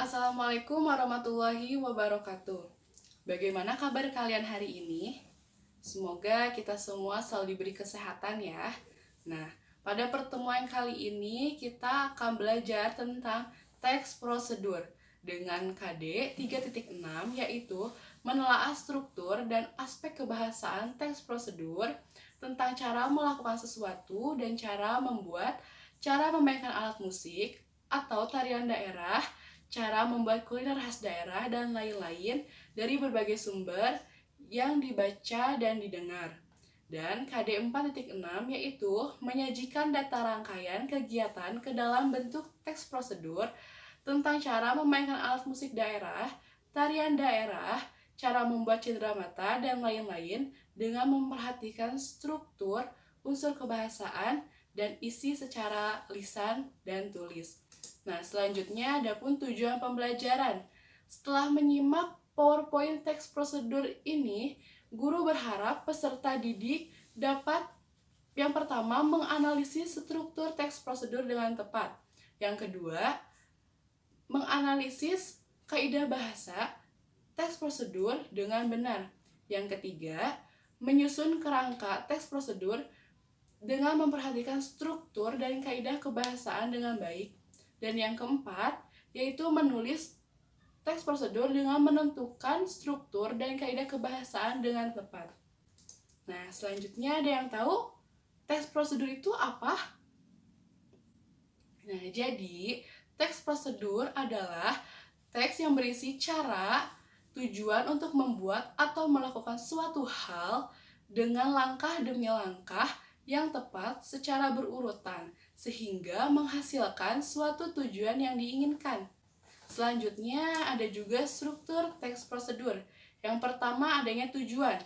Assalamualaikum warahmatullahi wabarakatuh. Bagaimana kabar kalian hari ini? Semoga kita semua selalu diberi kesehatan ya. Nah, pada pertemuan kali ini kita akan belajar tentang teks prosedur dengan KD 3.6, yaitu menelaah struktur dan aspek kebahasaan teks prosedur tentang cara melakukan sesuatu dan cara memainkan alat musik atau tarian daerah, cara membuat kuliner khas daerah, dan lain-lain dari berbagai sumber yang dibaca dan didengar. Dan KD 4.6 yaitu menyajikan data rangkaian kegiatan ke dalam bentuk teks prosedur tentang cara memainkan alat musik daerah, tarian daerah, cara membuat cindera mata, dan lain-lain dengan memperhatikan struktur, unsur kebahasaan, dan isi secara lisan dan tulis. Nah, selanjutnya ada pun tujuan pembelajaran. Setelah menyimak PowerPoint teks prosedur ini, guru berharap peserta didik dapat yang pertama menganalisis struktur teks prosedur dengan tepat. Yang kedua, menganalisis kaidah bahasa teks prosedur dengan benar. Yang ketiga, menyusun kerangka teks prosedur dengan memperhatikan struktur dan kaidah kebahasaan dengan baik. Dan yang keempat, yaitu menulis teks prosedur dengan menentukan struktur dan kaidah kebahasaan dengan tepat. Nah, selanjutnya ada yang tahu teks prosedur itu apa? Nah, jadi teks prosedur adalah teks yang berisi cara, tujuan untuk membuat atau melakukan suatu hal dengan langkah demi langkah yang tepat secara berurutan, sehingga menghasilkan suatu tujuan yang diinginkan. Selanjutnya ada juga struktur teks prosedur. Yang pertama adanya tujuan.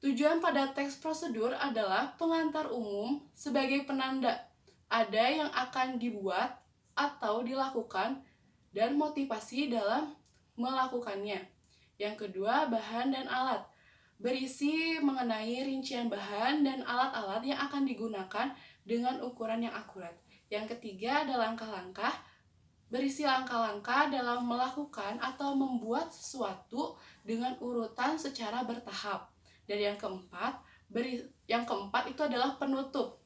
Tujuan pada teks prosedur adalah pengantar umum sebagai penanda ada yang akan dibuat atau dilakukan dan motivasi dalam melakukannya. Yang kedua, bahan dan alat. Berisi mengenai rincian bahan dan alat-alat yang akan digunakan dengan ukuran yang akurat. Yang ketiga ada langkah-langkah. Berisi langkah-langkah dalam melakukan atau membuat sesuatu dengan urutan secara bertahap. Dan yang keempat itu adalah penutup.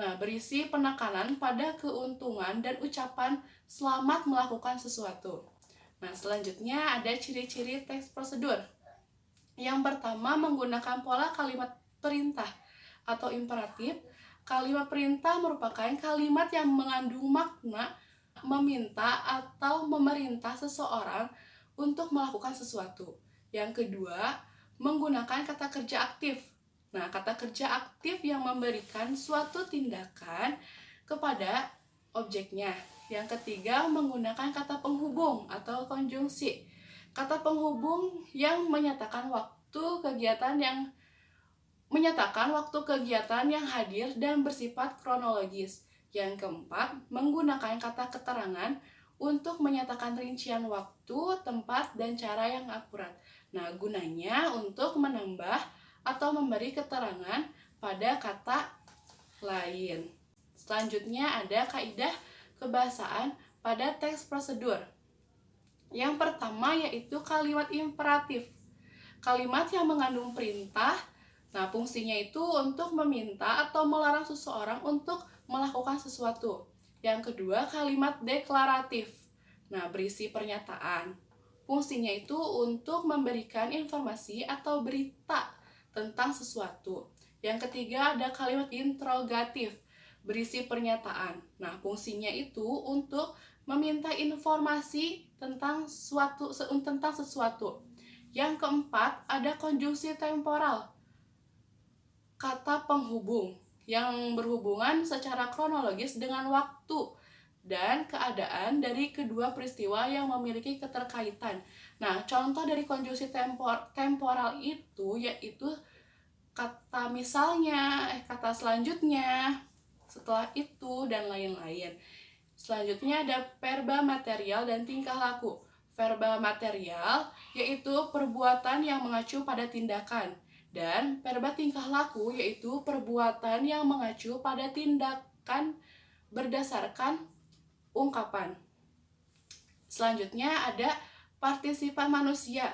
Nah, berisi penekanan pada keuntungan dan ucapan selamat melakukan sesuatu. Nah, selanjutnya ada ciri-ciri teks prosedur. Yang pertama, menggunakan pola kalimat perintah atau imperatif. Kalimat perintah merupakan kalimat yang mengandung makna meminta atau memerintah seseorang untuk melakukan sesuatu. Yang kedua, menggunakan kata kerja aktif. Nah, kata kerja aktif yang memberikan suatu tindakan kepada objeknya. Yang ketiga, menggunakan kata penghubung atau konjungsi. Kata penghubung yang menyatakan waktu kegiatan yang hadir dan bersifat kronologis. Yang keempat, menggunakan kata keterangan untuk menyatakan rincian waktu, tempat, dan cara yang akurat. Nah, gunanya untuk menambah atau memberi keterangan pada kata lain. Selanjutnya ada kaidah kebahasaan pada teks prosedur. Yang pertama yaitu kalimat imperatif. Kalimat yang mengandung perintah. Nah, fungsinya itu untuk meminta atau melarang seseorang untuk melakukan sesuatu. Yang kedua, kalimat deklaratif. Nah, berisi pernyataan. Fungsinya itu untuk memberikan informasi atau berita tentang sesuatu. Yang ketiga, ada kalimat interrogatif. Berisi pernyataan. Nah, fungsinya itu untuk meminta informasi tentang sesuatu. Yang keempat, ada konjungsi temporal. Kata penghubung yang berhubungan secara kronologis dengan waktu dan keadaan dari kedua peristiwa yang memiliki keterkaitan. Nah, contoh dari konjungsi temporal itu yaitu kata misalnya, kata selanjutnya, setelah itu, dan lain-lain. Selanjutnya ada verba material dan tingkah laku. Verba material yaitu perbuatan yang mengacu pada tindakan. Dan verba tingkah laku yaitu perbuatan yang mengacu pada tindakan berdasarkan ungkapan. Selanjutnya ada partisipan manusia.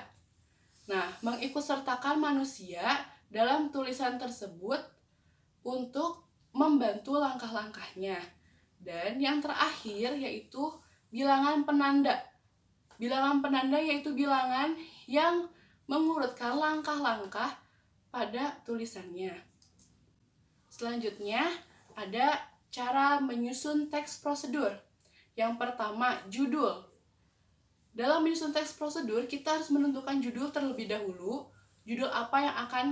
Nah, mengikutsertakan manusia dalam tulisan tersebut untuk membantu langkah-langkahnya. Dan yang terakhir yaitu bilangan penanda. Bilangan penanda yaitu bilangan yang mengurutkan langkah-langkah pada tulisannya. Selanjutnya ada cara menyusun teks prosedur. Yang pertama, judul. Dalam menyusun teks prosedur, kita harus menentukan judul terlebih dahulu. Judul apa yang akan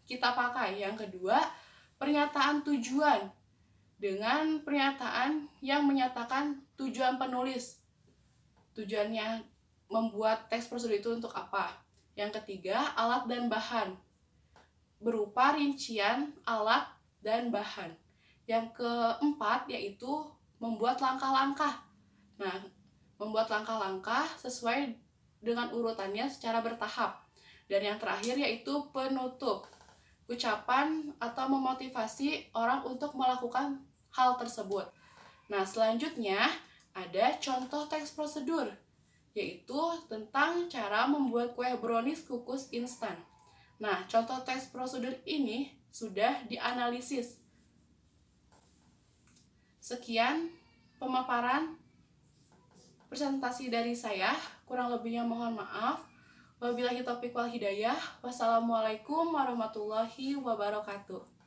kita pakai. Yang kedua, pernyataan tujuan. Dengan pernyataan yang menyatakan tujuan penulis. Tujuannya membuat teks prosedur itu untuk apa. Yang ketiga, alat dan bahan. Berupa rincian, alat, dan bahan. Yang keempat, yaitu membuat langkah-langkah. Nah, membuat langkah-langkah sesuai dengan urutannya secara bertahap. Dan yang terakhir yaitu penutup. Ucapan atau memotivasi orang untuk melakukan hal tersebut. Nah, selanjutnya ada contoh teks prosedur, yaitu tentang cara membuat kue brownies kukus instan. Nah, contoh teks prosedur ini sudah dianalisis. Sekian pemaparan presentasi dari saya, kurang lebihnya mohon maaf. Wabillahi taufiq wal hidayah. Wassalamualaikum warahmatullahi wabarakatuh.